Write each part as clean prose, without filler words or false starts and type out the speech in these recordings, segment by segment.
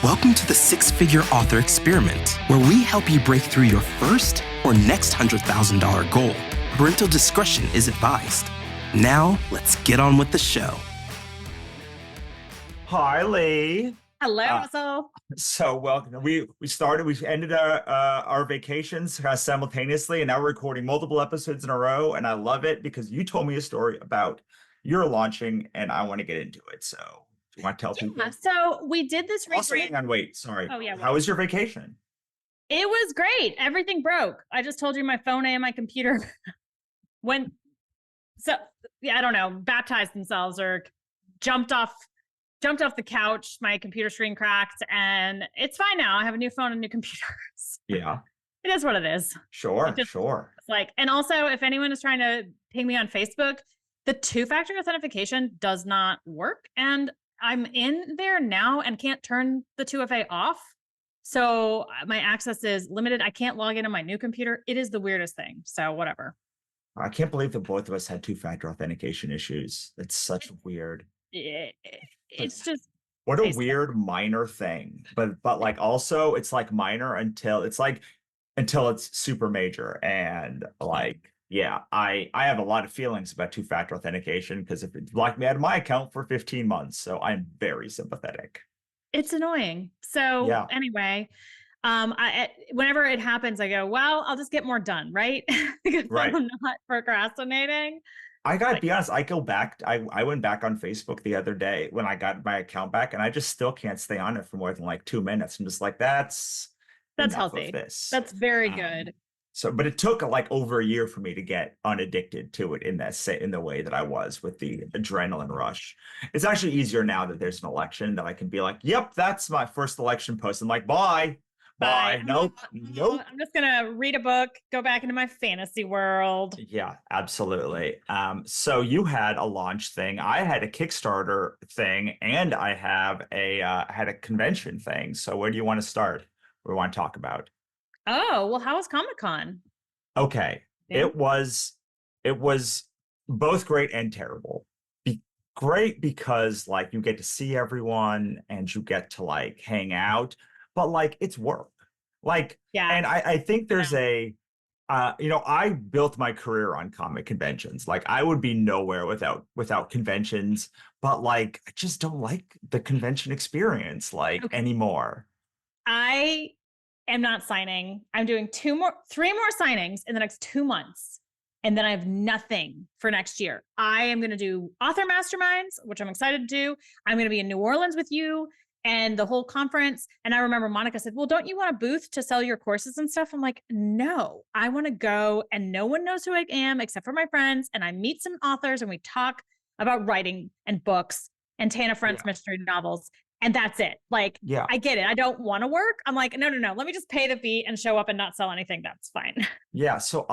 Welcome to the Six-Figure Author Experiment, where we help you break through your first or next $100,000 goal. Parental discretion is advised. Now, let's get on with the show. Hi, Lee. Hello, Russell. So welcome. We ended our vacations simultaneously, and now we're recording multiple episodes in a row. And I love it because you told me a story about your launching, and I want to get into it. So, do you want to tell people? So we did this Also, hang on, wait. Sorry. Oh, yeah. How was your vacation? It was great. Everything broke. I just told you my phone and my computer went. So yeah, I don't know, baptized themselves or jumped off the couch. My computer screen cracked, and it's fine now. I have a new phone and new computers. Yeah. It is what it is. Sure. Sure. It's like, and also, if anyone is trying to ping me on Facebook, the two-factor authentication does not work, and I'm in there now and can't turn the 2FA off. So my access is limited. I can't log into my new computer. It is the weirdest thing. So whatever. I can't believe that both of us had two-factor authentication issues. It's such weird. It's just what a weird minor thing, but like also it's like minor until it's super major. And like, yeah, I have a lot of feelings about two-factor authentication because if it blocked me out of my account for 15 months, so I'm very sympathetic. It's annoying. So Yeah. Anyway, whenever it happens, I go, well, I'll just get more done, right? Because Right. I'm not procrastinating. I gotta be honest, I went back on Facebook the other day when I got my account back, and I just still can't stay on it for more than like 2 minutes. I'm just like, that's enough healthy. of this. That's very good. So, but it took like over a year for me to get unaddicted to it in the way that I was with the adrenaline rush. It's actually easier now that there's an election that I can be like, yep, that's my first election post. I'm like, bye. Nope. I'm just gonna read a book, go back into my fantasy world. Yeah, absolutely. So you had a launch thing. I had a Kickstarter thing, and I had a convention thing. So where do you want to start? What do we want to talk about? Oh, well, how was Comic-Con? Okay. Yeah. It was both great and terrible. Great because like you get to see everyone and you get to like hang out, but like it's work. Like, yeah. And I think there's I built my career on comic conventions. Like I would be nowhere without conventions, but like I just don't like the convention experience anymore. I am not signing. I'm doing 3 more signings in the next 2 months. And then I have nothing for next year. I am going to do author masterminds, which I'm excited to do. I'm going to be in New Orleans with you and the whole conference. And I remember Monica said, well, don't you want a booth to sell your courses and stuff? I'm like, no, I want to go and no one knows who I am except for my friends. And I meet some authors and we talk about writing and books and Tana Front's mystery novels. And that's it. Like, yeah. I get it. I don't want to work. I'm like, no. Let me just pay the fee and show up and not sell anything. That's fine. Yeah. So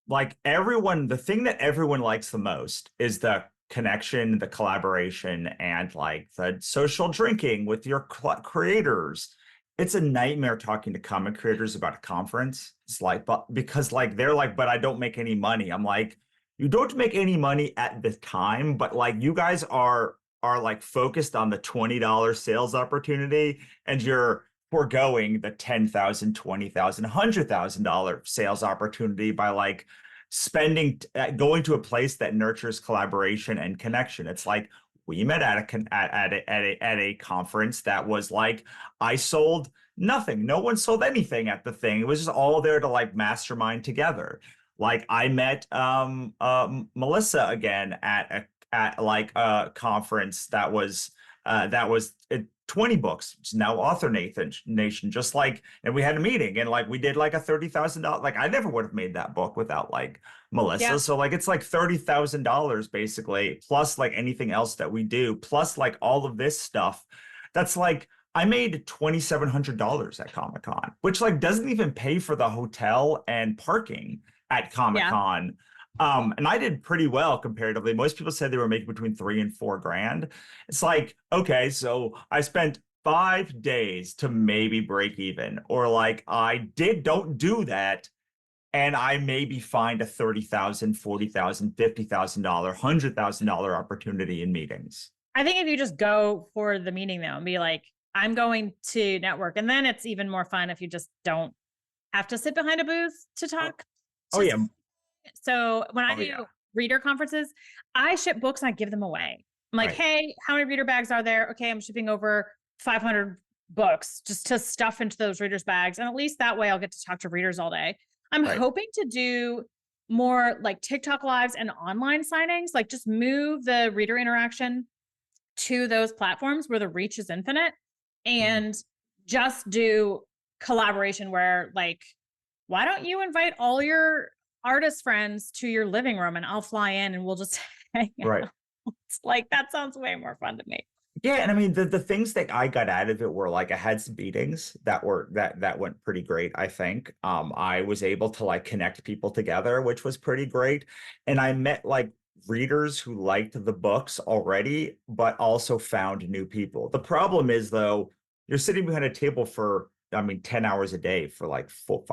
the thing that everyone likes the most is the connection, the collaboration, and like the social drinking with your creators. It's a nightmare talking to comic creators about a conference. It's like, because like, they're like, but I don't make any money. I'm like, you don't make any money at the time, but like you guys are like focused on the $20 sales opportunity and you're foregoing the $10,000, $20,000, $100,000 sales opportunity by like going to a place that nurtures collaboration and connection. It's like we met at a conference that was like, I sold nothing. No one sold anything at the thing. It was just all there to like mastermind together. Like I met Melissa again at like a conference that was 20 books. It's now Author Nation, just like, and we had a meeting and like we did like a $30,000. Like I never would have made that book without like Melissa. Yeah. So like it's like $30,000 basically, plus like anything else that we do, plus like all of this stuff. That's like I made $2,700 at Comic-Con, which like doesn't even pay for the hotel and parking at Comic-Con. Yeah. And I did pretty well comparatively. Most people said they were making between $3,000 and $4,000. It's like, okay, so I spent 5 days to maybe break even, or like don't do that. And I maybe find a $30,000, $40,000, $50,000, $100,000 opportunity in meetings. I think if you just go for the meeting though and be like, I'm going to network, and then it's even more fun if you just don't have to sit behind a booth to talk. Oh yeah. So when I Oh do yeah. reader conferences, I ship books and I give them away. I'm like, Right. hey, how many reader bags are there? Okay, I'm shipping over 500 books just to stuff into those readers' bags. And at least that way I'll get to talk to readers all day. I'm Right. hoping to do more like TikTok lives and online signings, like just move the reader interaction to those platforms where the reach is infinite, and just do collaboration where like, why don't you invite all your artist friends to your living room and I'll fly in and we'll just hang out. Right. It's like, that sounds way more fun to me. Yeah, and I mean the things that I got out of it were like I had some meetings that went pretty great, I think. I was able to like connect people together, which was pretty great. And I met like readers who liked the books already, but also found new people. The problem is though, you're sitting behind a table for, I mean, 10 hours a day for like 4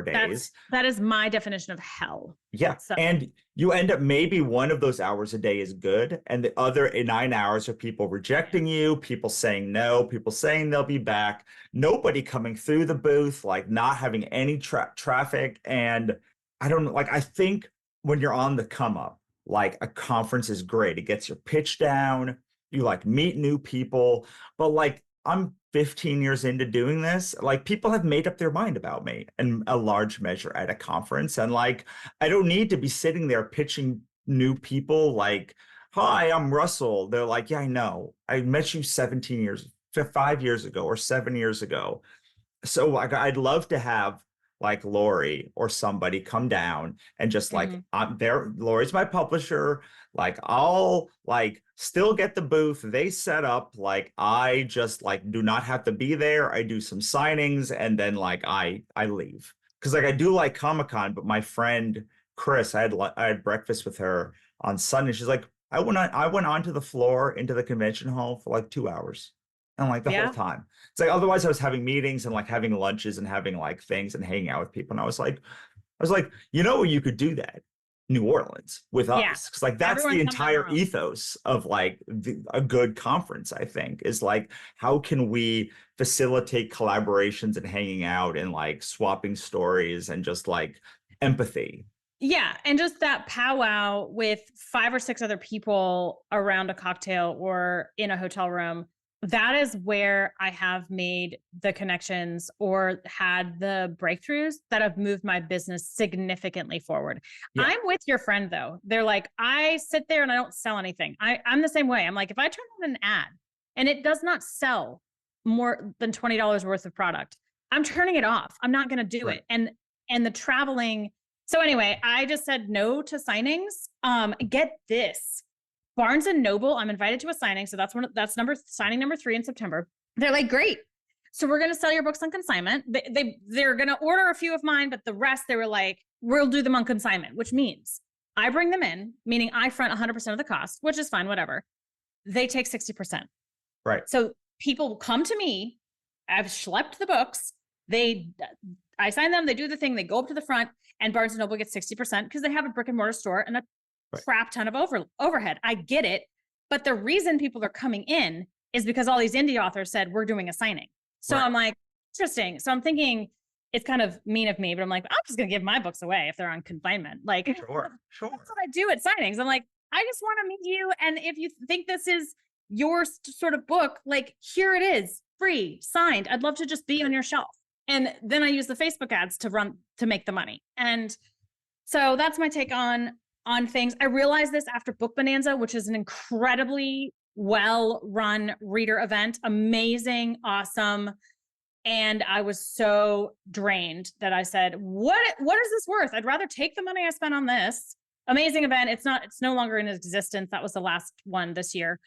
days. That is my definition of hell. Yeah. So And you end up maybe one of those hours a day is good. And the other 9 hours are people rejecting you, people saying no, people saying they'll be back, nobody coming through the booth, like not having any traffic. And I don't know, like, I think when you're on the come up, like a conference is great. It gets your pitch down, you like meet new people, but like I'm 15 years into doing this, like people have made up their mind about me in a large measure at a conference. And like, I don't need to be sitting there pitching new people like, hi, I'm Russell. They're like, yeah, I know. I met you 17 years, 5 years ago or 7 years ago. So like, I'd love to have like Lori or somebody come down and just like, I'm there. Lori's my publisher. Like I'll like still get the booth. They set up, like I just like do not have to be there. I do some signings and then like I leave. Cause like I do like Comic-Con, but my friend Chris, I had breakfast with her on Sunday. She's like, I went onto the floor into the convention hall for like 2 hours. And like the whole time. It's like otherwise I was having meetings and like having lunches and having like things and hanging out with people. And I was like, you know, you could do that. New Orleans with us. Cause like that's the entire ethos of like a good conference, I think, is like, how can we facilitate collaborations and hanging out and like swapping stories and just like empathy. Yeah. And just that powwow with 5 or 6 other people around a cocktail or in a hotel room. That is where I have made the connections or had the breakthroughs that have moved my business significantly forward. Yeah. I'm with your friend though. They're like, I sit there and I don't sell anything. I'm the same way. I'm like, if I turn on an ad and it does not sell more than $20 worth of product, I'm turning it off. I'm not going to do it. And the traveling. So anyway, I just said no to signings. Get this. Barnes and Noble, I'm invited to a signing. So that's signing number 3 in September. They're like, great. So we're going to sell your books on consignment. They're going to order a few of mine, but the rest they were like, we'll do them on consignment, which means I bring them in, meaning I front 100% of the cost, which is fine, whatever. They take 60%. Right. So people come to me. I've schlepped the books. I sign them. They do the thing. They go up to the front and Barnes and Noble gets 60% because they have a brick and mortar store and a crap ton of overhead. I get it. But the reason people are coming in is because all these indie authors said, we're doing a signing. So I'm like, interesting. So I'm thinking it's kind of mean of me, but I'm like, I'm just going to give my books away if they're on consignment. Like, sure. That's what I do at signings. I'm like, I just want to meet you. And if you think this is your sort of book, like, here it is, free, signed. I'd love to just be on your shelf. And then I use the Facebook ads to make the money. And so that's my take on things. I realized this after Book Bonanza, which is an incredibly well-run reader event, amazing, awesome. And I was so drained that I said, what is this worth? I'd rather take the money I spent on this amazing event. It's no longer in existence. That was the last one this year.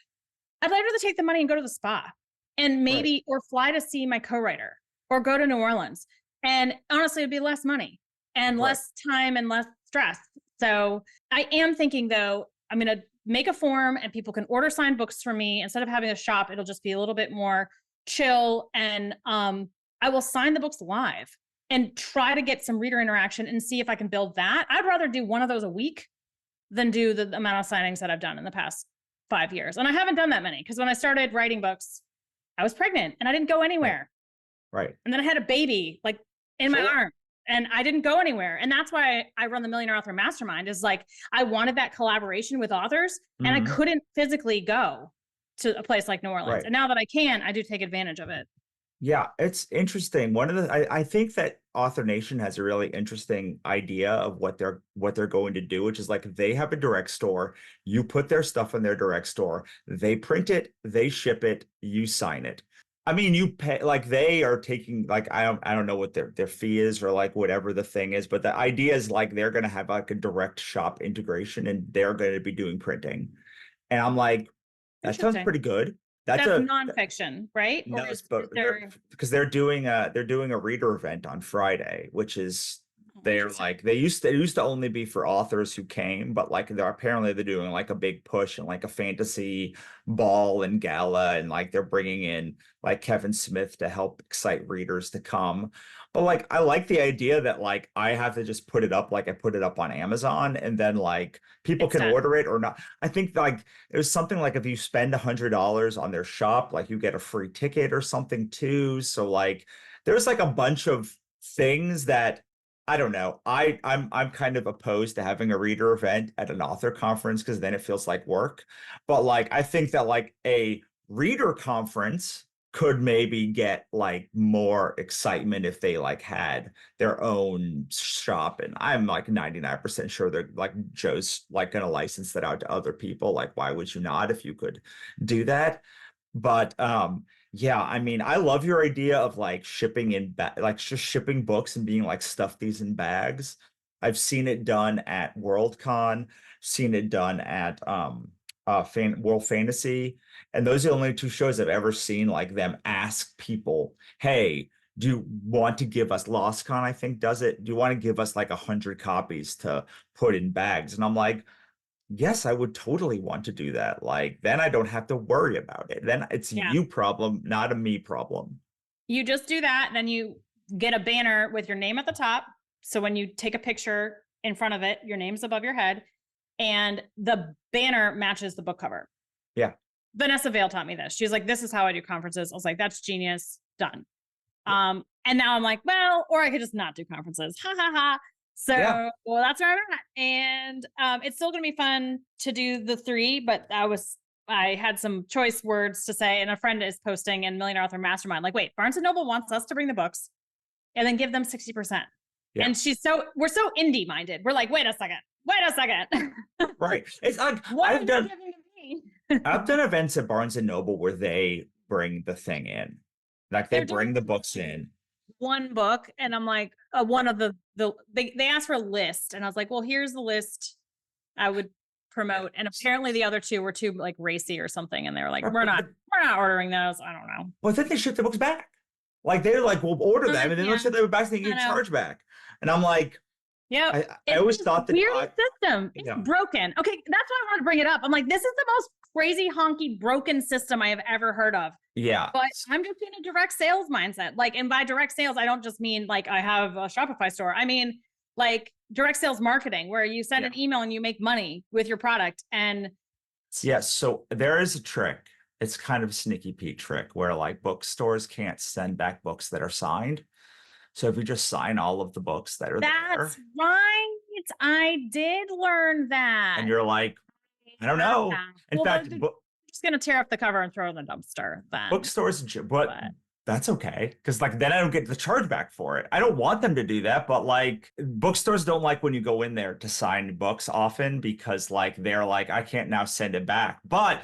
I'd rather take the money and go to the spa and maybe, or fly to see my co-writer or go to New Orleans. And honestly, it'd be less money and less time and less stress. So I am thinking though, I'm going to make a form and people can order signed books from me. Instead of having a shop, it'll just be a little bit more chill. And I will sign the books live and try to get some reader interaction and see if I can build that. I'd rather do one of those a week than do the amount of signings that I've done in the past 5 years. And I haven't done that many because when I started writing books, I was pregnant and I didn't go anywhere. Right. And then I had a baby like in my arm and I didn't go anywhere. And that's why I run the Millionaire Author Mastermind is like, I wanted that collaboration with authors and I couldn't physically go to a place like New Orleans. Right. And now that I can, I do take advantage of it. Yeah, it's interesting. I think that Author Nation has a really interesting idea of what they're going to do, which is like they have a direct store. You put their stuff in their direct store, they print it, they ship it, you sign it. I mean, you pay like they are taking like I don't know what their fee is or like whatever the thing is, but the idea is like they're going to have like a direct shop integration and they're going to be doing printing. And I'm like, that sounds pretty good. That's nonfiction, right? No, or because they're doing a reader event on Friday, which is they're like they used to only be for authors who came, but like they're doing like a big push and like a fantasy ball and gala, and like they're bringing in like Kevin Smith to help excite readers to come. But like I like the idea that like I have to just put it up like I put it up on Amazon and then like people can order it or not. I think like it was something like if you spend $100 on their shop, like you get a free ticket or something too. So like there's like a bunch of things that I don't know. I'm kind of opposed to having a reader event at an author conference because then it feels like work. But like I think that like a reader conference could maybe get like more excitement if they like had their own shop. And I'm like 99% sure they're like Joe's like gonna license that out to other people. Like, why would you not if you could do that? But yeah, I mean, I love your idea of like shipping in like just shipping books and being like stuff these in bags. I've seen it done at Worldcon, seen it done at World Fantasy, and those are the only two shows I've ever seen like them ask people, hey, do you want to give us LostCon, I think does it? Do you want to give us like 100 copies to put in bags? And I'm like, yes, I would totally want to do that. Like, then I don't have to worry about it. Then it's a you problem, not a me problem. You just do that. Then you get a banner with your name at the top. So when you take a picture in front of it, your name's above your head and the banner matches the book cover. Yeah. Vanessa Vale taught me this. She was like, this is how I do conferences. I was like, that's genius. Done. Yeah. And now I'm like, well, or I could just not do conferences. Ha ha ha. So, well, that's where I'm at. And it's still going to be fun to do the 3, but I had some choice words to say, and a friend is posting in Millionaire Author Mastermind, like, wait, Barnes & Noble wants us to bring the books and then give them 60%. Yeah. And we're so indie minded. We're like, wait a second. Right. It's like, I've done events at Barnes & Noble where they bring the thing in. Like they bring the books in. One book, and I'm like, one of they asked for a list, and I was like, well, here's the list I would promote. And apparently the other 2 were too like racy or something, and they were like, we're not ordering those. I don't know. Well, then they ship the books back. Like they're like, we'll order them, and then they'll ship them back, and they get charged back. And I'm like, yeah, I always thought that weird system. It's broken. Okay, that's why I wanted to bring it up. I'm like, this is the most crazy honky broken system I have ever heard of. Yeah. But I'm just in a direct sales mindset. Like, and by direct sales, I don't just mean like I have a Shopify store. I mean like direct sales marketing where you send an email and you make money with your product. And yes, so there is a trick. It's kind of a sneaky Pete trick where like bookstores can't send back books that are signed. So if you just sign all of the books that are there. That's right. I did learn that. And you're like, I don't know. In fact, I'm just going to tear up the cover and throw it in the dumpster then. Bookstores, but that's okay. Because like then I don't get the chargeback for it. I don't want them to do that, but like bookstores don't like when you go in there to sign books often because like they're like, I can't now send it back. But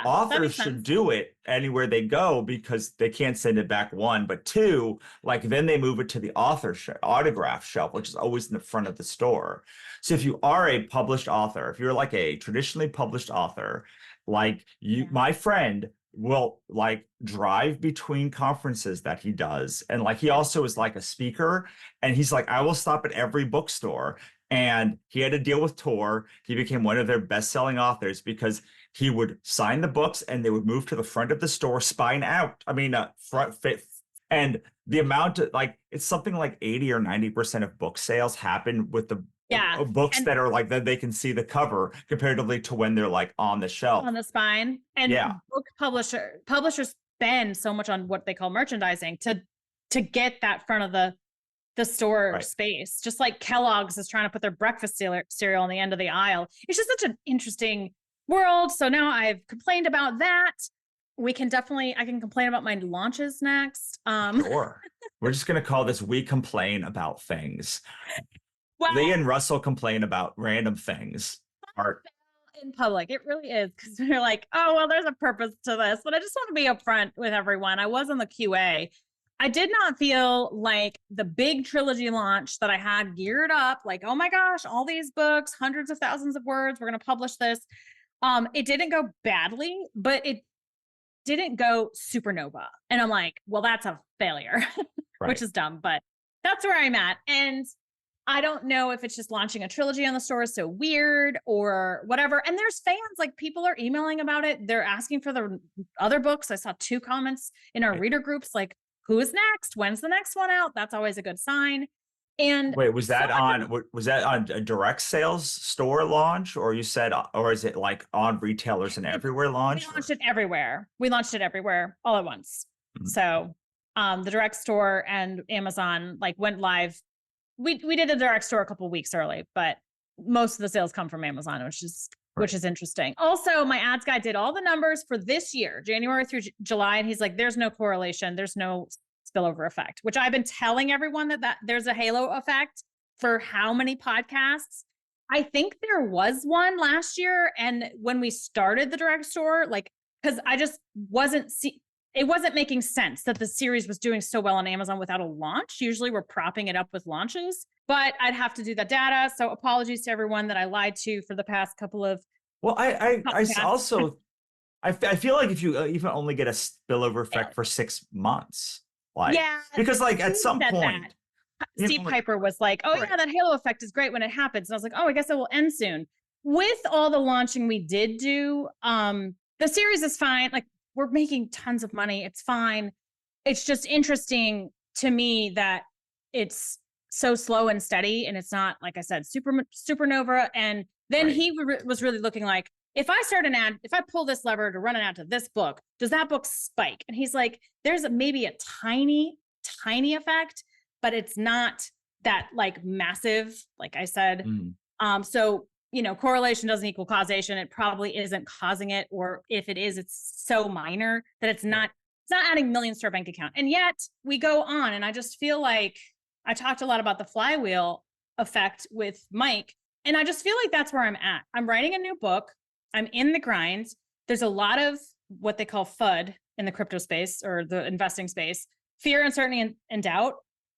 authors should do it anywhere they go because they can't send it back, 1, but 2, like then they move it to the autograph shelf, which is always in the front of the store. So if you are a published author, if you're like a traditionally published author, like my friend will like drive between conferences that he does. And like, he also is like a speaker and he's like, I will stop at every bookstore. And he had to deal with Tor. He became one of their best-selling authors because he would sign the books and they would move to the front of the store, spine out. I mean, front fit. And the amount of like, it's something like 80 or 90% of book sales happen with the Yeah. books And that are like that they can see the cover comparatively to when they're like on the shelf. on the spine. And Yeah. book publishers spend so much on what they call merchandising to get that front of the store Right. space. Just like Kellogg's is trying to put their breakfast cereal on the end of the aisle. It's just such an interesting world. So now I've complained about that. I can complain about my launches next. Sure. We're just going to call this We Complain About Things. Well, Lee and Russell complain about random things. Art. in public, it really is, because they're like, oh, well, there's a purpose to this, but I just want to be upfront with everyone. I was on the QA. I did not feel like the big trilogy launch that I had geared up, like, oh my gosh, all these books, hundreds of thousands of words, we're going to publish this. It didn't go badly, but it didn't go supernova. And I'm like, well, that's a failure, Right. which is dumb, but that's where I'm at. And I don't know if it's just launching a trilogy on the store is so weird or whatever. And there's fans, like people are emailing about it. They're asking for the other books. I saw 2 comments in our Right. reader groups, like, who is next? When's the next one out? That's always a good sign. And Wait, was that on a direct sales store launch, or you said, or is it like on retailers and everywhere launch? we launched it everywhere. We launched it everywhere all at once. Mhm. So the direct store and Amazon like went live. We did a direct store a couple of weeks early, but most of the sales come from Amazon, which is interesting. Also, my ads guy did all the numbers for this year, January through July, and he's like, there's no correlation, there's no spillover effect, which I've been telling everyone that there's a halo effect for how many podcasts. I think there was one last year, and when we started the direct store, like, because I just it wasn't making sense that the series was doing so well on Amazon without a launch. Usually we're propping it up with launches, but I'd have to do the data. So apologies to everyone that I lied to for the past couple of. Well, I podcasts. also, I feel like if you even only get a spillover effect for 6 months, like, Yeah, because like at Steve some said point, you Steve know, like- Piper was like, oh Right. yeah, that halo effect is great when it happens. And I was like, oh, I guess it will end soon. With all the launching we did do, the series is fine. Like, we're making tons of money. It's fine. It's just interesting to me that it's so slow and steady. And it's not, like I said, supernova. And then Right. he was really looking like, if I start an ad, if I pull this lever to run an ad to this book, does that book spike? And he's like, there's maybe a tiny effect, but it's not that like massive, like I said. So, correlation doesn't equal causation. It probably isn't causing it. Or if it is, it's so minor that it's not adding millions to our bank account. And yet we go on. And I just feel like I talked a lot about the flywheel effect with Mike. And I just feel like that's where I'm at. I'm writing a new book. I'm in the grind. There's a lot of what they call FUD in the crypto space or the investing space, fear, uncertainty, and doubt.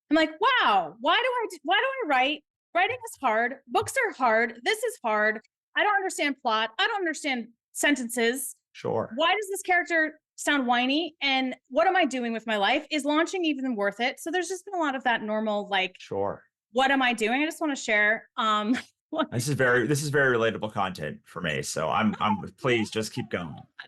I'm like, wow, why do I write? Writing is hard. Books are hard. This is hard. I don't understand plot. I don't understand sentences. Sure. Why does this character sound whiny? And what am I doing with my life? Is launching even worth it? So there's just been a lot of that normal, like, Sure. what am I doing? I just want to share. This is very relatable content for me. So I'm please just keep going. I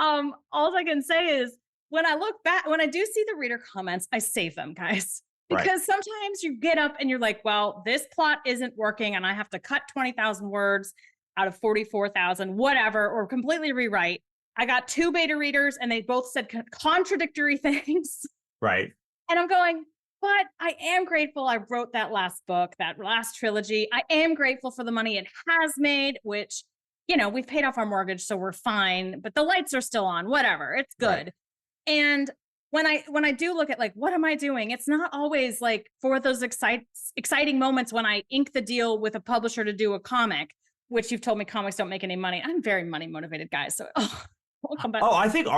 don't know. All I can say is when I look back, when I do see the reader comments, I save them, guys. Because sometimes you get up and you're like, well, this plot isn't working and I have to cut 20,000 words out of 44,000, whatever, or completely rewrite. I got 2 beta readers and they both said contradictory things. Right. And I'm going, but I am grateful I wrote that last book, that last trilogy. I am grateful for the money it has made, which, we've paid off our mortgage, so we're fine, but the lights are still on, whatever, it's good. Right. And when I do look at like, what am I doing? It's not always like for those exciting moments when I ink the deal with a publisher to do a comic, which you've told me comics don't make any money. I'm very money motivated guy. So we'll come back. Oh, I think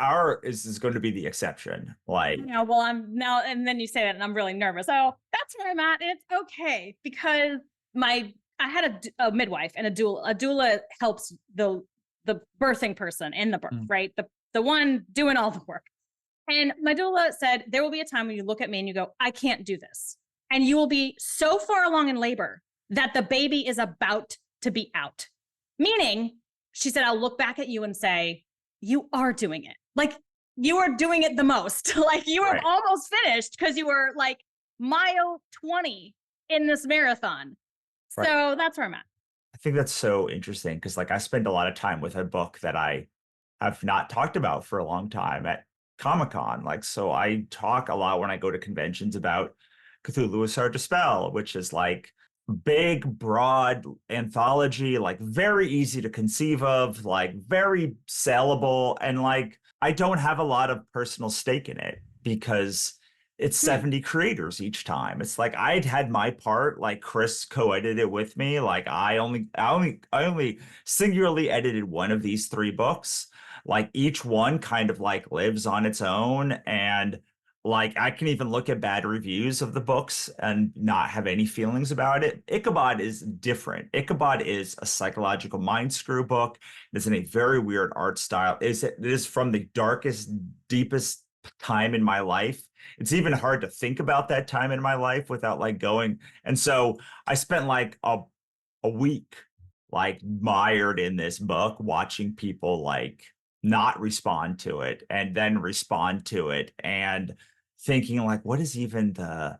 our is going to be the exception. Like, well, I'm now, and then you say that and I'm really nervous. So that's where I'm at. And it's okay because I had a midwife and a doula. A doula helps the birthing person in the birth, right? The one doing all the work. And my doula said, there will be a time when you look at me and you go, I can't do this. And you will be so far along in labor that the baby is about to be out. Meaning, she said, I'll look back at you and say, you are doing it. Like, you are doing it the most. Like, you are almost finished because you were like mile 20 in this marathon. Right. So that's where I'm at. I think that's so interesting because like I spend a lot of time with a book that I have not talked about for a long time at Comic-Con. Like, so I talk a lot when I go to conventions about Cthulhu is Hard to Spell, which is like big, broad anthology, like very easy to conceive of, like very sellable. And like, I don't have a lot of personal stake in it because it's 70 creators each time. It's like I'd had my part, like Chris co-edited it with me. Like I only singularly edited one of these three books. Like each one kind of like lives on its own. And like I can even look at bad reviews of the books and not have any feelings about it. Ichabod is different. Ichabod is a psychological mind screw book. It's in a very weird art style. It is from the darkest, deepest time in my life. It's even hard to think about that time in my life without like going. And so I spent like a week like mired in this book, watching people like not respond to it and then respond to it and thinking like, what is even the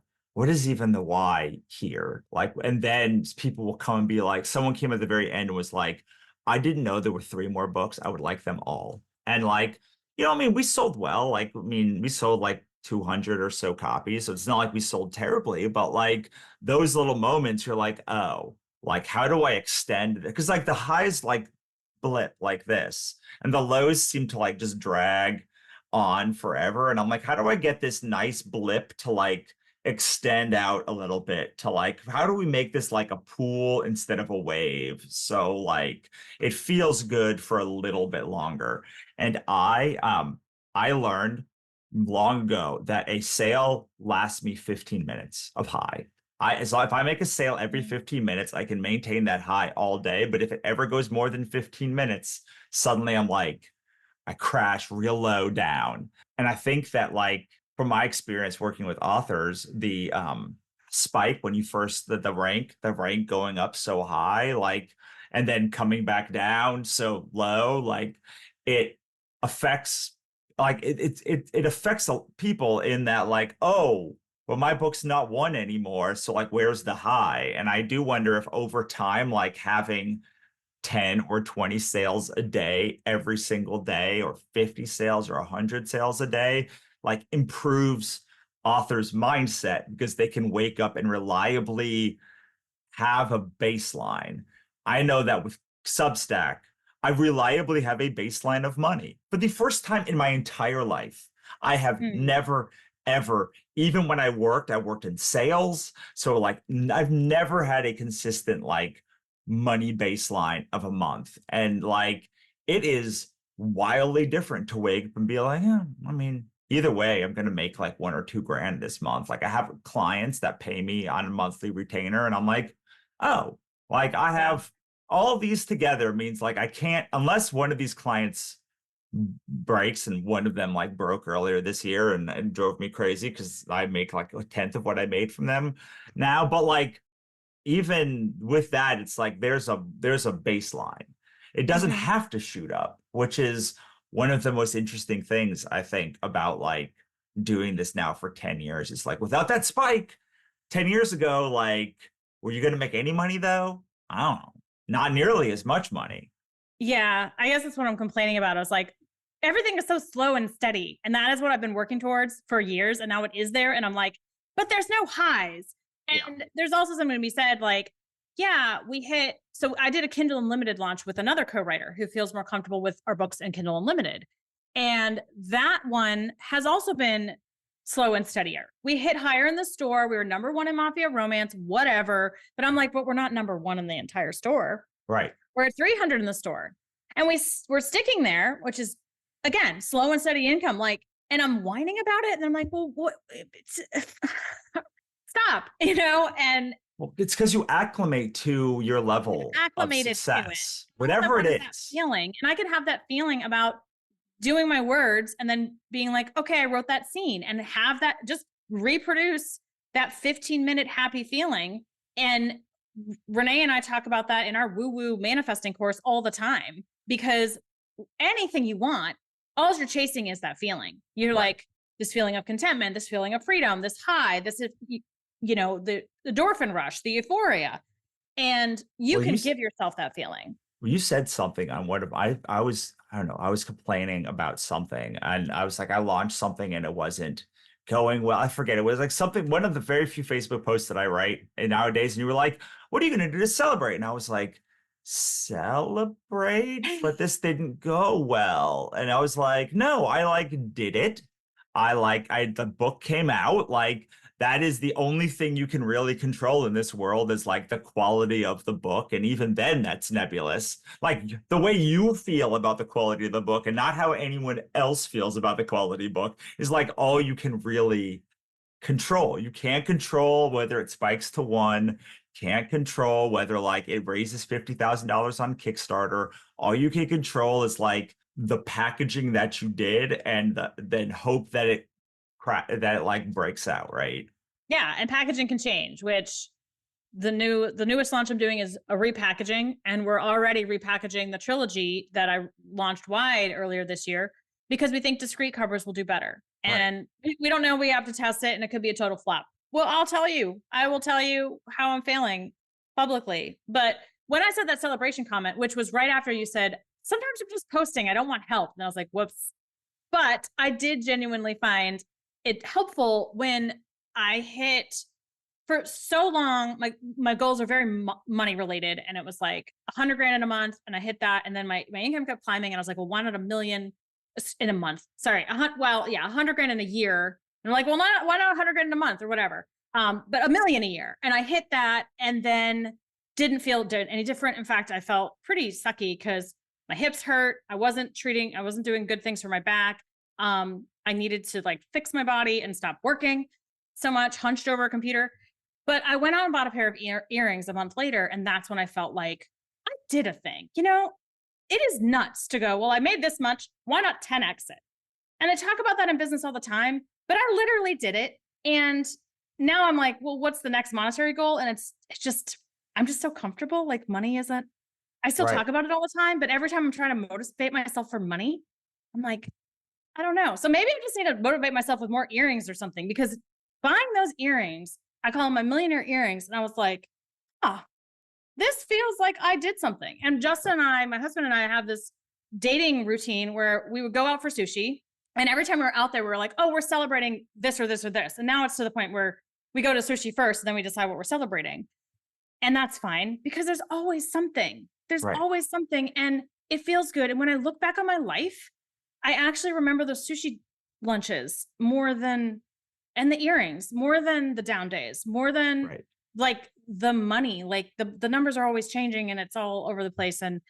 why here? Like, and then people will come and be like, someone came at the very end and was like, I didn't know there were three more books. I would like them all. And like, I mean, we sold well. Like, I mean, we sold like 200 or so copies. So it's not like we sold terribly, but like those little moments, you're like, oh, like, how do I extend it? Because like the highs like blip like this, and the lows seem to like just drag on forever. And I'm like, how do I get this nice blip to like extend out a little bit to like, how do we make this like a pool instead of a wave? So like it feels good for a little bit longer. And I learned long ago that a sale lasts me 15 minutes of high. So if I make a sale every 15 minutes, I can maintain that high all day. But if it ever goes more than 15 minutes, suddenly I'm like, I crash real low down. And I think that like from my experience working with authors, the spike when you first the rank going up so high, like, and then coming back down so low, like it affects it affects people in that like, oh, well, my book's not one anymore. So like, where's the high? And I do wonder if over time, like having 10 or 20 sales a day every single day, or 50 sales or 100 sales a day, like improves authors' mindset because they can wake up and reliably have a baseline. I know that with Substack, I reliably have a baseline of money. For the first time in my entire life, I have never, ever, even when I worked in sales. So like I've never had a consistent like money baseline of a month. And like it is wildly different to wake up and be like, yeah, I mean, either way, I'm going to make like $1 or $2 this month. Like I have clients that pay me on a monthly retainer, and I'm like, oh, like I have all of these together means like I can't, unless one of these clients breaks, and one of them like broke earlier this year and drove me crazy because I make like a tenth of what I made from them now. But like even with that, it's like there's a baseline. It doesn't have to shoot up, which is one of the most interesting things I think about like doing this now for 10 years. It's like without that spike 10 years ago, like, were you going to make any money though? I don't know. Not nearly as much money. Yeah, I guess that's what I'm complaining about. I was like, everything is so slow and steady. And that is what I've been working towards for years. And now it is there. And I'm like, but there's no highs. And there's also something to be said, like, yeah, so I did a Kindle Unlimited launch with another co-writer who feels more comfortable with our books in Kindle Unlimited. And that one has also been slow and steadier. We hit higher in the store. We were number one in Mafia Romance, whatever. But I'm like, but we're not number one in the entire store. Right. We're at 300 in the store. And we're sticking there, which is, again, slow and steady income. Like, and I'm whining about it. And I'm like, well, what? Stop, and well, it's because you acclimate to your level of success, whatever it is. Feeling, and I can have that feeling about doing my words and then being like, okay, I wrote that scene, and have that just reproduce that 15-minute happy feeling. And Renee and I talk about that in our woo-woo manifesting course all the time, because anything you want, all you're chasing is that feeling. You're like, this feeling of contentment, this feeling of freedom, this high, this is the endorphin rush, the euphoria, and you Well, can give yourself that feeling. you said something on what I was, I don't know, I was complaining about something and I was like, I launched something and it wasn't going well. I forget. It was like something, one of the very few Facebook posts that I write nowadays. And you were like, what are you going to do to celebrate? And I was like, celebrate, but this didn't go well. And I was like, no, I like did it. The book came out, like that is the only thing you can really control in this world is like the quality of the book. And even then, that's nebulous. Like the way you feel about the quality of the book and not how anyone else feels about the quality book is like all you can really control. You can't control whether it spikes to one, can't control whether like it raises $50,000 on Kickstarter. All you can control is like the packaging that you did and then hope that it like breaks out, right? Yeah, and packaging can change, which the newest launch I'm doing is a repackaging, and we're already repackaging the trilogy that I launched wide earlier this year because we think discrete covers will do better. And we don't know, we have to test it and it could be a total flop. Well, I will tell you how I'm feeling publicly. But when I said that celebration comment, which was right after you said, sometimes I'm just posting, I don't want help. And I was like, whoops. But I did genuinely find it helpful when I hit for so long, my goals are very money related, and it was like 100 grand in a month, and I hit that, and then my income kept climbing, and I was like, well, why not a million in a month? Sorry, 100 grand in a year. And I'm like, well, why not 100 grand in a month or whatever? But a million a year, and I hit that, and then didn't feel any different. In fact, I felt pretty sucky because my hips hurt. I wasn't doing good things for my back. I needed to like fix my body and stop working so much, hunched over a computer. But I went out and bought a pair of earrings a month later, and that's when I felt like I did a thing. It is nuts to go, well, I made this much. Why not 10x it? And I talk about that in business all the time, but I literally did it. And now I'm like, well, what's the next monetary goal? And it's just, I'm just so comfortable. Like money isn't, I still talk about it all the time, but every time I'm trying to motivate myself for money, I'm like, I don't know. So maybe I just need to motivate myself with more earrings or something, because buying those earrings, I call them my millionaire earrings. And I was like, this feels like I did something. And Justin and my husband and I have this dating routine where we would go out for sushi. And every time we were out there, we were like, oh, we're celebrating this or this or this. And now it's to the point where we go to sushi first, and then we decide what we're celebrating. And that's fine, because there's always something. Always something. And it feels good. And when I look back on my life, I actually remember those sushi lunches more than, and the earrings more than the down days, more than like the money. Like the numbers are always changing and it's all over the place. And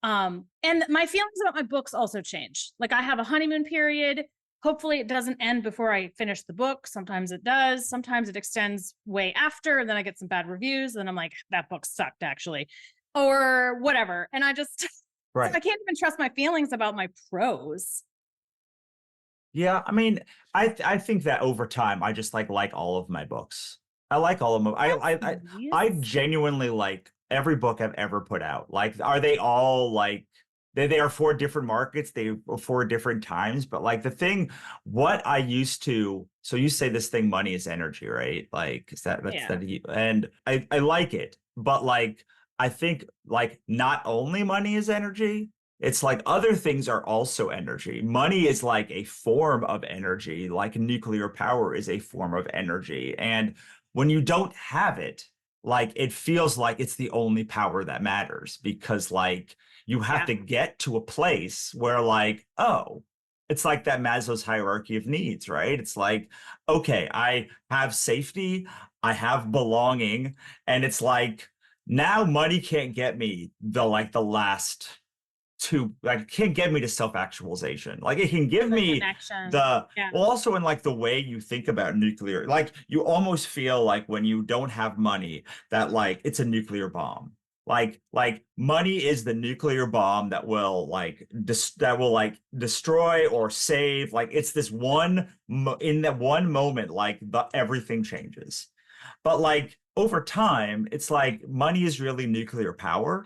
my feelings about my books also change. Like I have a honeymoon period. Hopefully it doesn't end before I finish the book. Sometimes it does. Sometimes it extends way after, and then I get some bad reviews. And I'm like, that book sucked actually, or whatever. And I just, I can't even trust my feelings about my prose. Yeah, I mean, I think that over time, I just like all of my books. I like all of them. I genuinely like every book I've ever put out. Like, are they all like they are for different markets, they are for different times, but like the thing, what I used to, so you say this thing, money is energy, right? Like, is that's that, and I like it, but like I think like not only money is energy. It's like other things are also energy. Money is like a form of energy, like nuclear power is a form of energy. And when you don't have it, like it feels like it's the only power that matters, because like you have to get to a place where like, oh, it's like that Maslow's hierarchy of needs, right? It's like, okay, I have safety, I have belonging, and it's like now money can't get me the last to like can't get me to self-actualization. Like it can give me well, also in like the way you think about nuclear, like you almost feel like when you don't have money that like it's a nuclear bomb. Like money is the nuclear bomb that will like destroy or save. Like it's this in that one moment, like everything changes. But like over time, it's like money is really nuclear power.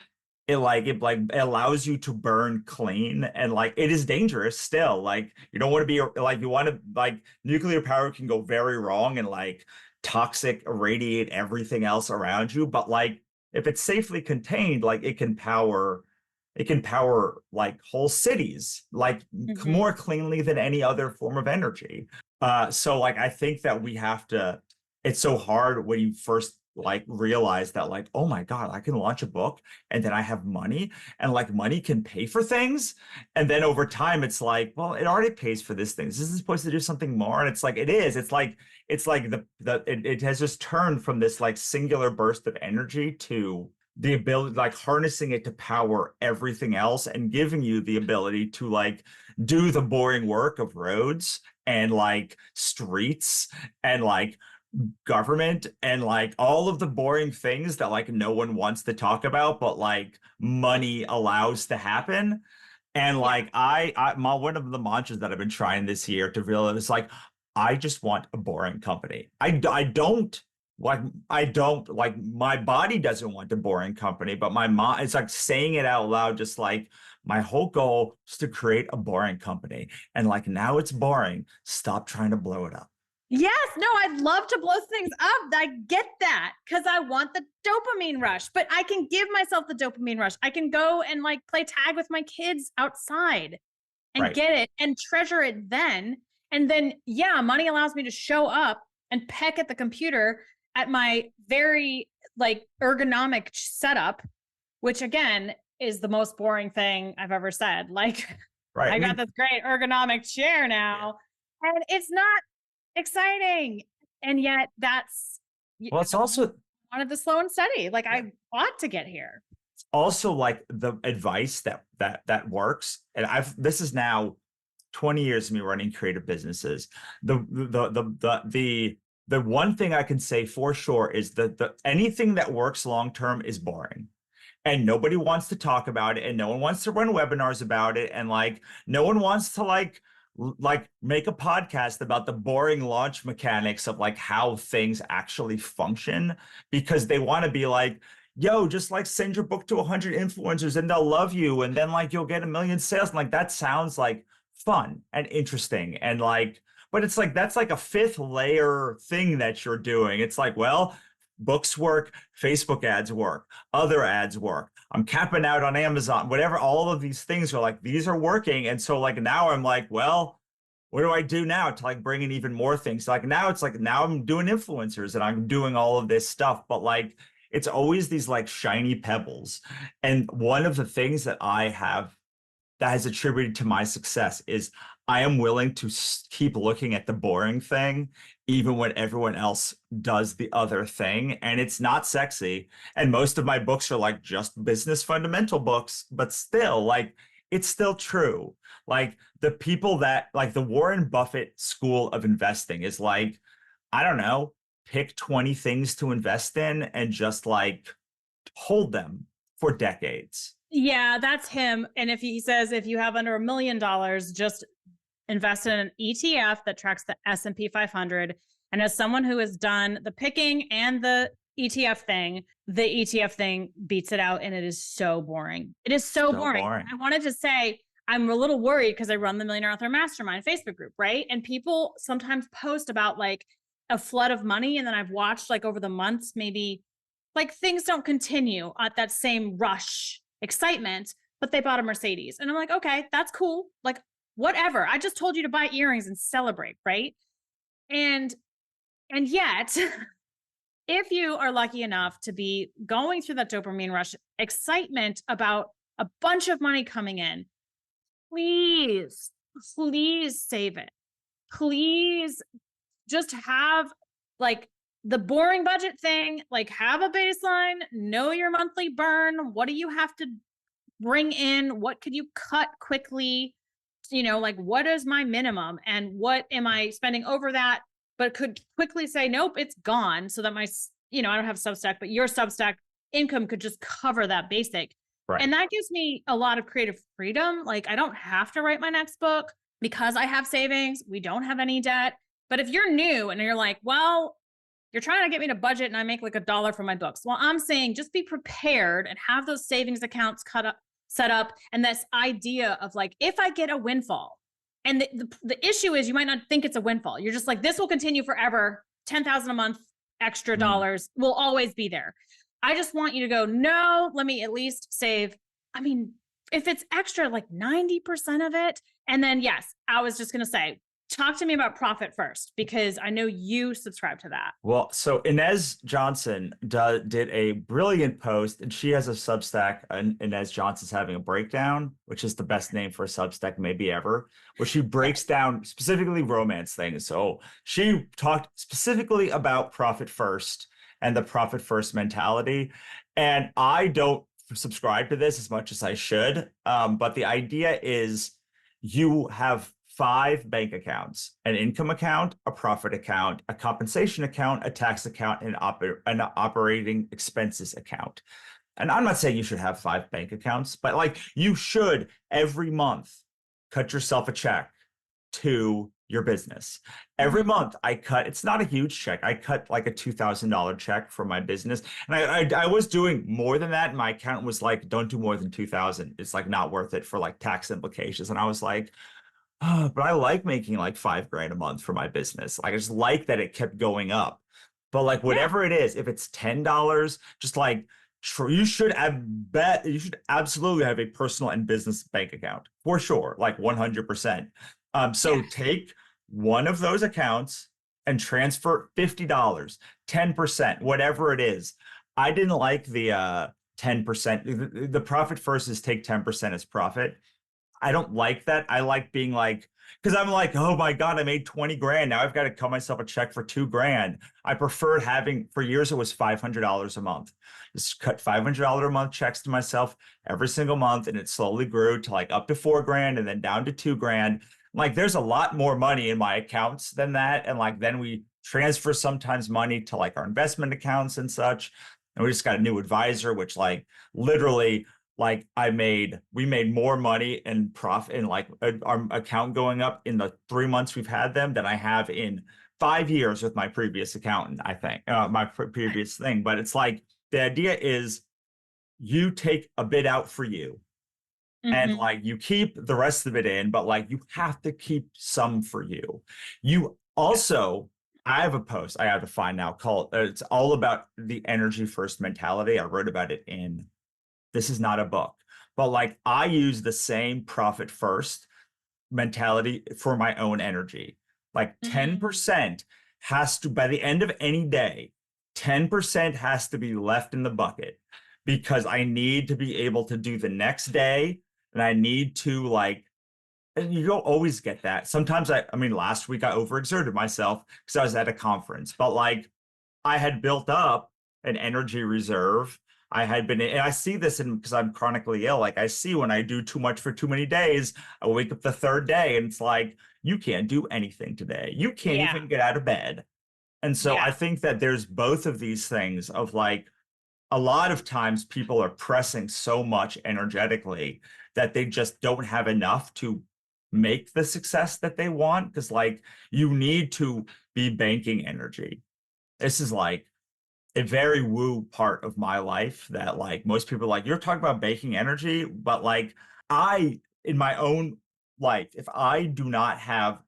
It allows you to burn clean, and like it is dangerous still. Like you don't want to be like, you want to like nuclear power can go very wrong, and like toxic, irradiate everything else around you. But like if it's safely contained, like it can power like whole cities like Mhm. more cleanly than any other form of energy. So like I think that we have to, it's so hard when you first like realize that like, oh my God, I can launch a book and then I have money and like money can pay for things. And then over time it's like, well, it already pays for this thing. This is supposed to do something more. And it's like it is. It's like it has just turned from this like singular burst of energy to the ability, like harnessing it to power everything else and giving you the ability to like do the boring work of roads and like streets and like government and like all of the boring things that like no one wants to talk about, but like money allows to happen. And Yeah. like one of the mantras that I've been trying this year to realize is like, I just want a boring company. I don't like my body doesn't want a boring company, but my mom, it's like saying it out loud, just like my whole goal is to create a boring company. And like now it's boring. Stop trying to blow it up. Yes, no, I'd love to blow things up. I get that because I want the dopamine rush, but I can give myself the dopamine rush. I can go and like play tag with my kids outside and Right. get it and treasure it then. And then, yeah, money allows me to show up and peck at the computer at my very like ergonomic setup, which again is the most boring thing I've ever said. Like, Right. I I got mean, this great ergonomic chair now, and it's not exciting. And yet that's, well, it's also wanted the slow and steady. Like I want to get here. also like the advice that works. And this is now 20 years of me running creative businesses. The one thing I can say for sure is that the anything that works long term is boring. And nobody wants to talk about it, and no one wants to run webinars about it, and like no one wants to like make a podcast about the boring launch mechanics of like how things actually function, because they want to be like, yo, just like send your book to 100 influencers and they'll love you and then like you'll get 1 million sales. And like that sounds like fun and interesting and like, but it's like that's like a fifth layer thing that you're doing. It's like, well, books work, Facebook ads work, other ads work, I'm capping out on Amazon, whatever. All of these things are like, these are working. And so like now I'm like, well, what do I do now to like bring in even more things? Like now it's like now I'm doing influencers and I'm doing all of this stuff, but like it's always these like shiny pebbles. And one of the things that I have that has attributed to my success is I am willing to keep looking at the boring thing, even when everyone else does the other thing. And it's not sexy. And most of my books are like just business fundamental books, but still, like, it's still true. Like, the people that, like, the Warren Buffett school of investing is like, I don't know, pick 20 things to invest in and just like hold them for decades. Yeah, that's him. And if he says if you have under $1 million, just invest in an ETF that tracks the S&P 500. And as someone who has done the picking and the ETF thing beats it out, and it is so boring. It is so boring. I wanted to say I'm a little worried because I run the Millionaire Author Mastermind Facebook group, right? And people sometimes post about like a flood of money, and then I've watched like over the months, maybe like things don't continue at that same rush excitement, but they bought a Mercedes. And I'm like, okay, that's cool. Like, whatever. I just told you to buy earrings and celebrate, right? And yet, if you are lucky enough to be going through that dopamine rush, excitement about a bunch of money coming in, please, please save it. Please just have like the boring budget thing, like have a baseline, know your monthly burn. What do you have to bring in? What could you cut quickly? Like what is my minimum and what am I spending over that, but could quickly say, nope, it's gone. So that I don't have Substack, but your Substack income could just cover that basic. Right. And that gives me a lot of creative freedom. Like I don't have to write my next book because I have savings. We don't have any debt. But if you're new and you're like, well, you're trying to get me to budget and I make like $1 for my books. Well, I'm saying just be prepared and have those savings accounts set up. And this idea of like, if I get a windfall, and the issue is you might not think it's a windfall. You're just like, this will continue forever, 10,000 a month extra dollars will always be there. I just want you to go, no, let me at least save. I mean, if it's extra, like 90% of it. And then, yes, I was just going to say, talk to me about profit first, because I know you subscribe to that. Well, so Inez Johnson did a brilliant post, and she has a Substack, and Inez Johnson's having a breakdown, which is the best name for a Substack maybe ever, where she breaks down specifically romance things. So she talked specifically about profit first and the profit first mentality. And I don't subscribe to this as much as I should. But the idea is you have 5 bank accounts: an income account, a profit account, a compensation account, a tax account, and an operating expenses account. And I'm not saying you should have 5 bank accounts, but like you should every month cut yourself a check to your business. Every month I cut, it's not a huge check. I cut like a $2,000 check for my business. And I was doing more than that. And my accountant was like, don't do more than 2,000. It's like not worth it for like tax implications. And I was like, oh, but I like making like $5,000 a month for my business. Like I just like that it kept going up. But like whatever it is, if it's $10, just like you should you should absolutely have a personal and business bank account for sure, like 100%. So take one of those accounts and transfer $50, 10%, whatever it is. I didn't like the 10%. The profit first is take 10% as profit. I don't like that. I like being like, because I'm like, oh my God, I made 20 grand. Now I've got to cut myself a check for 2 grand. I preferred having, for years, it was $500 a month. Just cut $500 a month checks to myself every single month. And it slowly grew to like up to 4 grand and then down to 2 grand. Like there's a lot more money in my accounts than that. And like, then we transfer sometimes money to like our investment accounts and such. And we just got a new advisor, which like literally, like we made more money and profit in like our account going up in the 3 months we've had them than I have in 5 years with my previous accountant, I think, my previous thing. But it's like, the idea is you take a bit out for you and like you keep the rest of it in, but like you have to keep some for you. You also, I have a post I have to find now called, it's all about the energy first mentality. I wrote about it in, this is not a book, but like I use the same profit first mentality for my own energy. Like 10% has to, by the end of any day, 10% has to be left in the bucket because I need to be able to do the next day. And I need to like, and you don't always get that. Sometimes I mean, last week I overexerted myself because I was at a conference, but like I had built up an energy reserve. I had been, and I see this in because I'm chronically ill. Like I see when I do too much for too many days, I wake up the 3rd day and it's like, you can't do anything today. You can't even get out of bed. And so I think that there's both of these things of like, a lot of times people are pressing so much energetically that they just don't have enough to make the success that they want. Because like you need to be banking energy. This is like a very woo part of my life that like most people are like, you're talking about banking energy, but like I, in my own life, if I do not have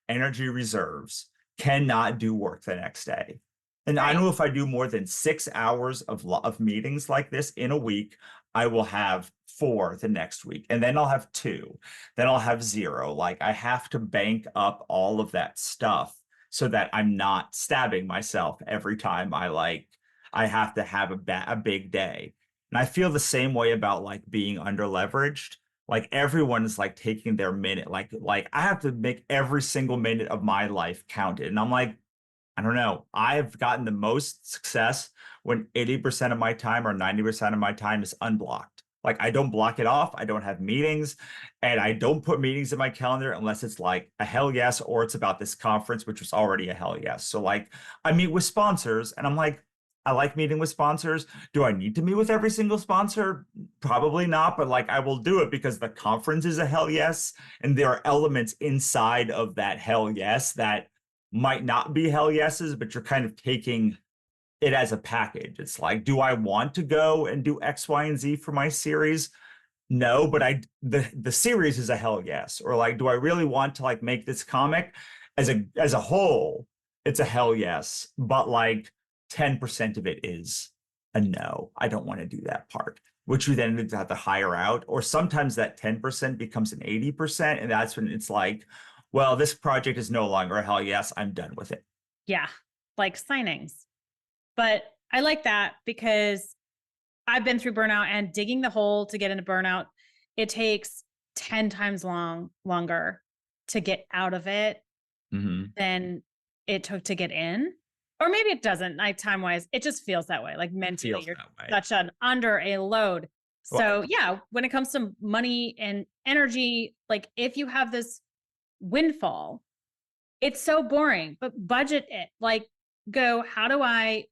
energy reserves, cannot do work the next day. And I know if I do more than 6 hours of meetings like this in a week, I will have 4 the next week. And then I'll have 2. Then I'll have 0. Like I have to bank up all of that stuff so that I'm not stabbing myself every time I have to have a big day. And I feel the same way about like being under leveraged. Like everyone is like taking their minute. Like I have to make every single minute of my life counted. And I'm like, I don't know. I've gotten the most success when 80% of my time or 90% of my time is unblocked. Like I don't block it off. I don't have meetings and I don't put meetings in my calendar unless it's like a hell yes, or it's about this conference, which was already a hell yes. So like I meet with sponsors and I'm like, I like meeting with sponsors. Do I need to meet with every single sponsor? Probably not, but like I will do it because the conference is a hell yes. And there are elements inside of that hell yes that might not be hell yeses, but you're kind of taking it as a package. It's like, do I want to go and do X, Y, and Z for my series? No, but the series is a hell yes. Or like, do I really want to like make this comic as a whole? It's a hell yes. But like 10% of it is a no, I don't want to do that part, which you then have to hire out. Or sometimes that 10% becomes an 80%. And that's when it's like, well, this project is no longer a hell yes, I'm done with it. Yeah. Like signings. But I like that because I've been through burnout, and digging the hole to get into burnout, it takes 10 times longer to get out of it than it took to get in. Or maybe it doesn't, like time wise, it just feels that way. Like mentally, you're such an under a load. So yeah, when it comes to money and energy, like if you have this windfall, it's so boring, but budget it. Like go, how do I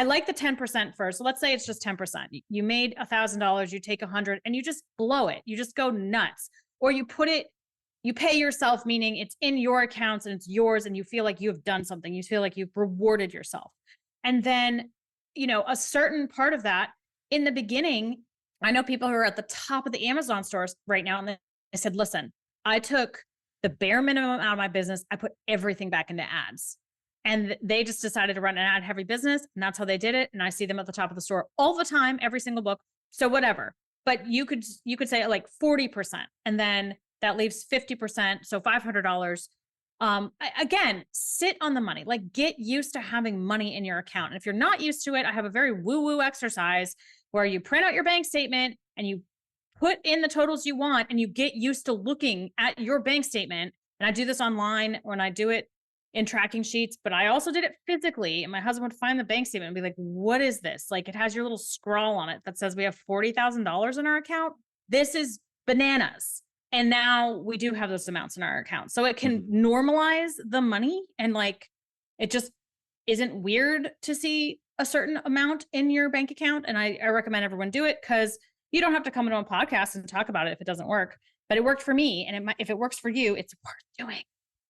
like the 10% first. So let's say it's just 10%. You made $1,000, you take 100 and you just blow it. You just go nuts. Or you pay yourself, meaning it's in your accounts and it's yours and you feel like you've done something. You feel like you've rewarded yourself. And then, a certain part of that in the beginning, I know people who are at the top of the Amazon stores right now. And they said, listen, I took the bare minimum out of my business. I put everything back into ads. And they just decided to run an ad heavy business. And that's how they did it. And I see them at the top of the store all the time, every single book. So whatever, but you could say like 40%, and then that leaves 50%. So $500. Again, sit on the money, like get used to having money in your account. And if you're not used to it, I have a very woo-woo exercise where you print out your bank statement and you put in the totals you want and you get used to looking at your bank statement. And I do this online when I do it in tracking sheets, but I also did it physically. And my husband would find the bank statement and be like, what is this? Like it has your little scrawl on it that says we have $40,000 in our account. This is bananas. And now we do have those amounts in our account. So it can normalize the money, and like, it just isn't weird to see a certain amount in your bank account. And I recommend everyone do it, because you don't have to come into a podcast and talk about it if it doesn't work, but it worked for me. And if it works for you, it's worth doing.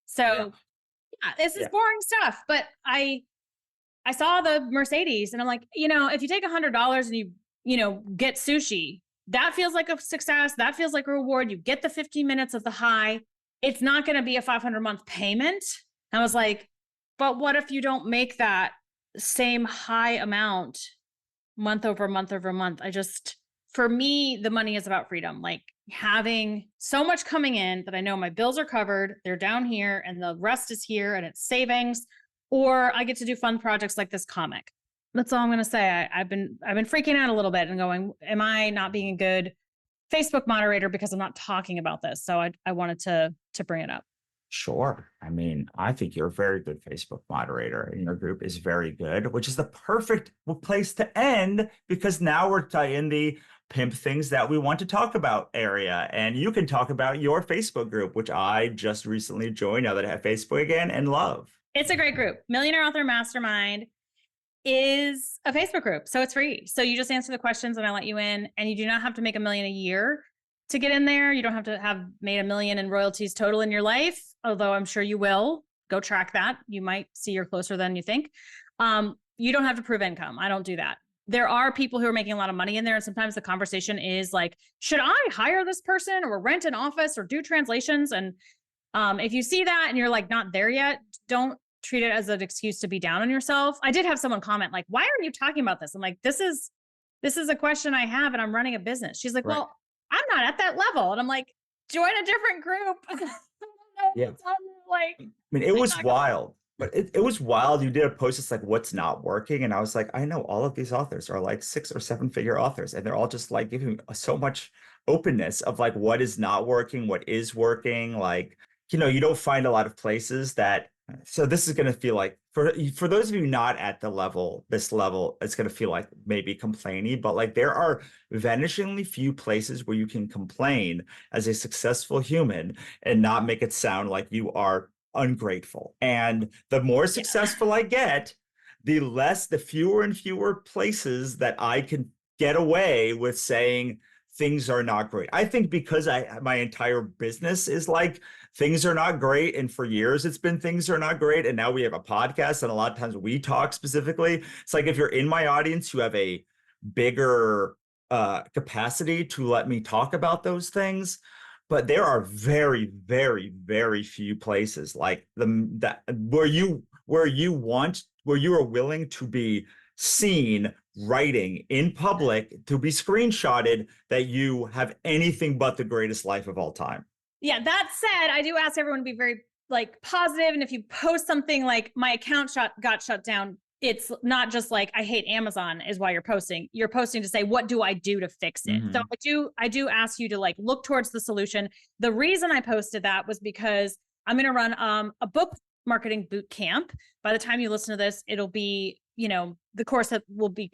So yeah, this is boring stuff, but I saw the Mercedes and I'm like, if you take $100 and you get sushi, that feels like a success. That feels like a reward. You get the 15 minutes of the high. It's not going to be a 500 month payment. I was like, but what if you don't make that same high amount month over month over month? For me, the money is about freedom. Like having so much coming in that I know my bills are covered, they're down here, and the rest is here, and it's savings. Or I get to do fun projects like this comic. That's all I'm going to say. I've been freaking out a little bit and going, am I not being a good Facebook moderator because I'm not talking about this? So I wanted to bring it up. Sure. I mean, I think you're a very good Facebook moderator, and your group is very good, which is the perfect place to end, because now we're in the pimp things that we want to talk about area. And you can talk about your Facebook group, which I just recently joined now that I have Facebook again and love. It's a great group. Millionaire Author Mastermind is a Facebook group. So it's free. So you just answer the questions and I let you in, and you do not have to make $1 million a year to get in there. You don't have to have made $1 million in royalties total in your life, although I'm sure you will. Go track that. You might see you're closer than you think. You don't have to prove income. I don't do that. There are people who are making a lot of money in there. And sometimes the conversation is like, should I hire this person or rent an office or do translations? And if you see that and you're like not there yet, don't treat it as an excuse to be down on yourself. I did have someone comment like, why are you talking about this? I'm like, this is a question I have, and I'm running a business. She's like, well, I'm not at that level. And I'm like, join a different group. I mean, it was wild, but it was wild. You did a post that's like, what's not working? And I was like, I know all of these authors are like 6 or 7 figure authors, and they're all just like giving so much openness of like what is not working, what is working. Like, you don't find a lot of places that. So this is going to feel like, for those of you not at this level, it's going to feel like maybe complainy, but like there are vanishingly few places where you can complain as a successful human and not make it sound like you are ungrateful. And the more successful I get, the fewer and fewer places that I can get away with saying things are not great. I think because my entire business is like, things are not great. And for years it's been things are not great. And now we have a podcast, and a lot of times we talk specifically. It's like, if you're in my audience, you have a bigger capacity to let me talk about those things. But there are very, very, very few places like where where you are willing to be seen writing in public, to be screenshotted, that you have anything but the greatest life of all time. Yeah, that said, I do ask everyone to be very like positive. And if you post something like my account got shut down, it's not just like I hate Amazon is why you're posting. You're posting to say, what do I do to fix it? So I do ask you to like look towards the solution. The reason I posted that was because I'm going to run a book marketing boot camp. By the time you listen to this, it'll be, the course that will be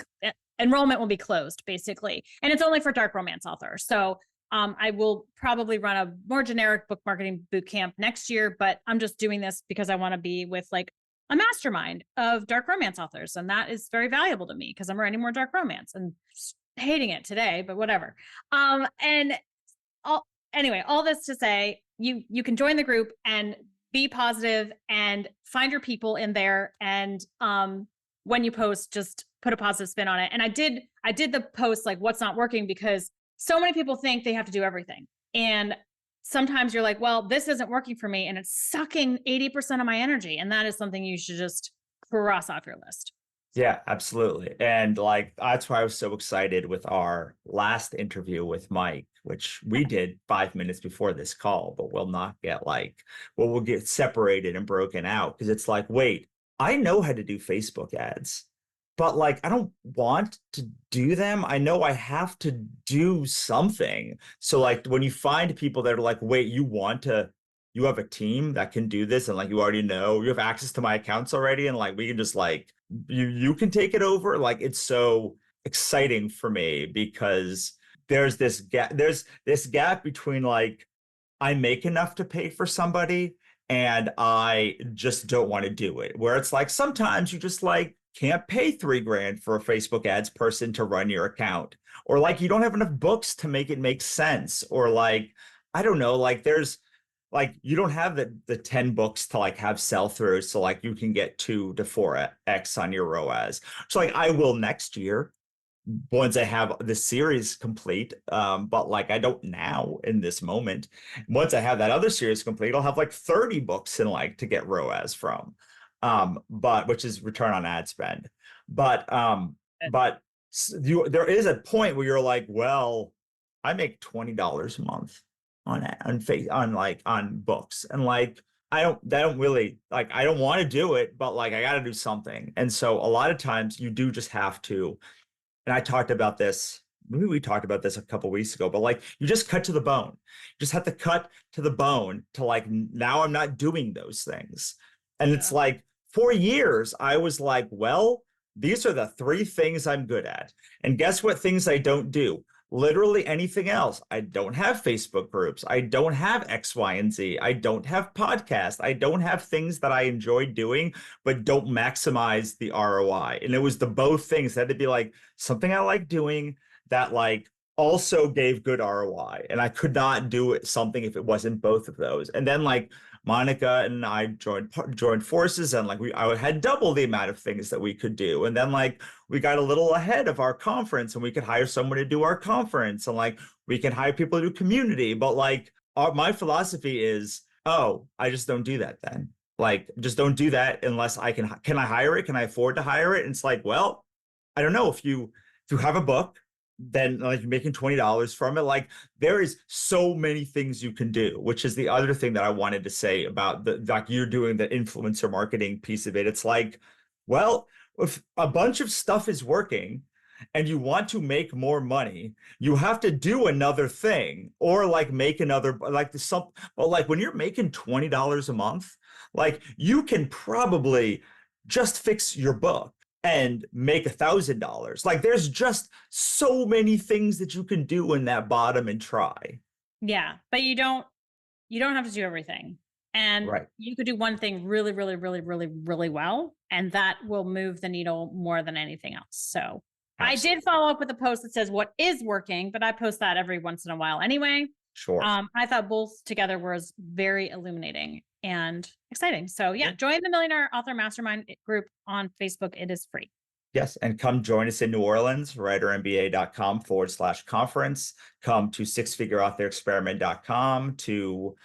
enrollment will be closed basically. And it's only for dark romance authors. So I will probably run a more generic book marketing boot camp next year, but I'm just doing this because I want to be with like a mastermind of dark romance authors. And that is very valuable to me because I'm writing more dark romance and hating it today, but whatever. Anyway, all this to say, you can join the group and be positive and find your people in there. And when you post, just put a positive spin on it. And I did the post like what's not working, because so many people think they have to do everything. And sometimes you're like, well, this isn't working for me and it's sucking 80% of my energy. And that is something you should just cross off your list. Yeah, absolutely. And like, that's why I was so excited with our last interview with Mike, which we did 5 minutes before this call, but we'll get separated and broken out, because it's like, wait, I know how to do Facebook ads, but like, I don't want to do them. I know I have to do something. So like, when you find people that are like, wait, you have a team that can do this, and like, you already know, you have access to my accounts already, and like, we can just like, you can take it over. Like, it's so exciting for me, because there's this gap between like, I make enough to pay for somebody and I just don't want to do it. Where it's like, sometimes you just like can't pay $3,000 for a Facebook ads person to run your account, or like, you don't have enough books to make it make sense, or like, I don't know, like there's like, you don't have the 10 books to like have sell through. So like, you can get 2 to 4x on your ROAS. So like, I will next year, once I have the series complete. But like, I don't now in this moment. Once I have that other series complete, I'll have like 30 books in like to get ROAS from, but which is return on ad spend. But there is a point where you're like, well, I make $20 a month on books, and like, I don't really like, I don't want to do it, but like, I got to do something. And so a lot of times you do just have to, and I talked about this, maybe we talked about this a couple of weeks ago, but like, you just cut to the bone. You just have to cut to the bone to like, now I'm not doing those things. And it's like, for years I was like, well, these are the 3 things I'm good at. And guess what things I don't do? Literally anything else. I don't have Facebook groups. I don't have X, Y, and Z. I don't have podcasts. I don't have things that I enjoy doing, but don't maximize the ROI. And it was the both things. It had to be like something I like doing that like also gave good ROI. And I could not do something if it wasn't both of those. And then like, Monica and I joined forces, and like I had double the amount of things that we could do. And then like, we got a little ahead of our conference, and we could hire someone to do our conference, and like, we can hire people to do community. But like, my philosophy is, oh, I just don't do that then. Like, just don't do that unless I can I hire it? Can I afford to hire it? And it's like, well, I don't know, if you have a book, then like, you're making $20 from it. Like, there is so many things you can do, which is the other thing that I wanted to say about like, you're doing the influencer marketing piece of it. It's like, well, if a bunch of stuff is working and you want to make more money, you have to do another thing, or like make another, like but like, when you're making $20 a month, like, you can probably just fix your book and make $1,000. Like, there's just so many things that you can do in that bottom and try. Yeah, but you don't have to do everything. And you could do one thing really, really, really, really, really well, and that will move the needle more than anything else. So absolutely. I did follow up with a post that says what is working, but I post that every once in a while anyway. Sure. I thought both together was very illuminating and exciting. So yeah, join the Millionaire Author Mastermind group on Facebook. It is free. Yes. And come join us in New Orleans, writermba.com/conference. Come to sixfigureauthorexperiment.com to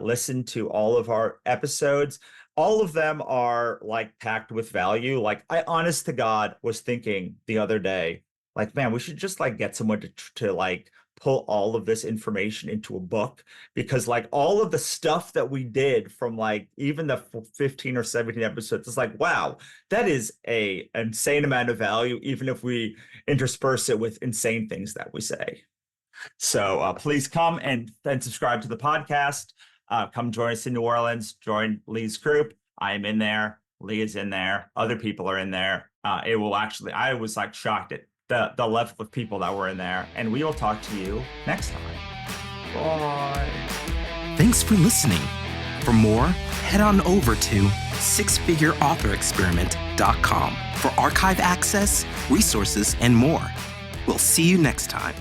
listen to all of our episodes. all of them are like packed with value. Like I honest to God was thinking the other day, like, man, we should just like get someone to like pull all of this information into a book, because like all of the stuff that we did from like even the 15 or 17 episodes, it's like, wow, that is a insane amount of value, even if we intersperse it with insane things that we say. So please come and subscribe to the podcast. Come join us in New Orleans. Join Lee's group. I am in there. Lee is in there. Other people are in there. It will actually, I was like shocked at the level of people that were in there. And we will talk to you next time. Bye. Thanks for listening. For more, head on over to sixfigureauthorexperiment.com for archive access, resources, and more. We'll see you next time.